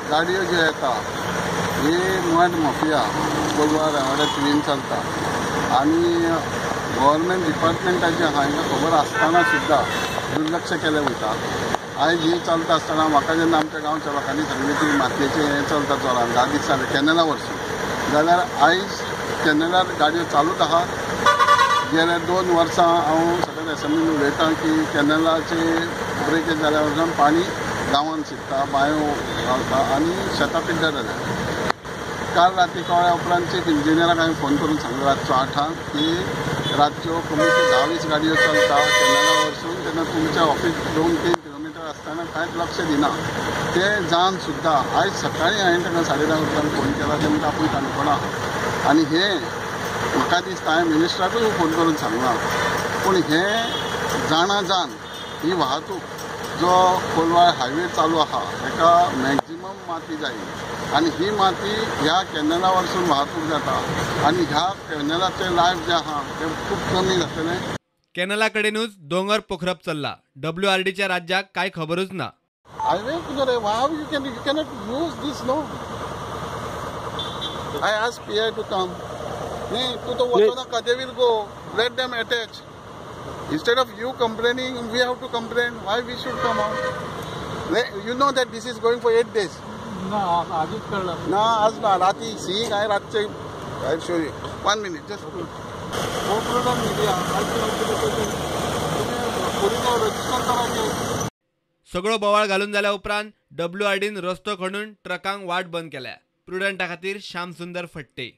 गाडयो ज्यो येता ही मड माफिया कोलवा रेवाड्यात बीन चलता आनी गव्हर्मेंट डिपार्टमेंटाचे हांगा खबर आसतना सुद्दां दुर्लक्ष केलें वयता। आयज ही चलता आसतना म्हाका जेन्ना आमच्या गांवच्या लोकांनी सांगलें की मातयेचें हें चलता जोरान 10 दीस जाले कॅनला वरसून, जाल्यार आयज कॅनलार गाडयो चालूच आहा। गेल्या 2 वर्सां हांव सगळ्या एसएमबीन उलयतां की कॅनलाचे ब्रेकेज जाल्या वरसून पाणी गांवांत शिरता, बांयो घालता आनी शेतां पिड्ड्यार जाल्या। काल राती कळ्ळ्या उपरांत चीफ इंजिनियराक हांवें फोन करून सांगलो रातचो 8 की रातच्यो कमीत 10-20 गाडयो चलता कॅनला वरसून, तेन्ना तुमच्या ऑफिस 2-3 किलोमिटर आसतना कांयच लक्ष दिना। ते जावन सुद्दां आयज सकाळीं हांवें ताका 10:30 वरांचेर फोन केला तेन्ना आपूण काणकोणा, आनी हें म्हाका दिसता हांवें मिनिस्टराकूय फोन करून सांगलां, पूण हें जाणा जावन ही वाहतूक जो कोलवा हायवे चालू आहा हेका मॅक्झिमम माती जाय आनी ही माती ह्या कॅनला वरसून वाहतूक जाता आनी ह्या कॅनलाचें लायफ जें आहा तें खूब कमी जातलें। कॅनला कडेनूच दोंगर पोखरप चल्ला, WRDच्या राज्याक कांय खबरूच ना। हायवे कितें रे, how you cannot use this no. I ask PI to come, न्ही तूं तो वचोनाका, they will go, let them attach. Instead of you complaining, we have to complain. Why we should come out? You know that this is going for 8 days. No, आजच कळलं ना, आज ना, राती सी काय रातचे I'll show you. 1 minute, just सगळो बोवाळ घालून जाल्या उपरांत WRDन रस्तो खणून ट्रकांक वाट बंद केल्या। प्रुडंटा खातीर श्याम सुंदर फट्टे।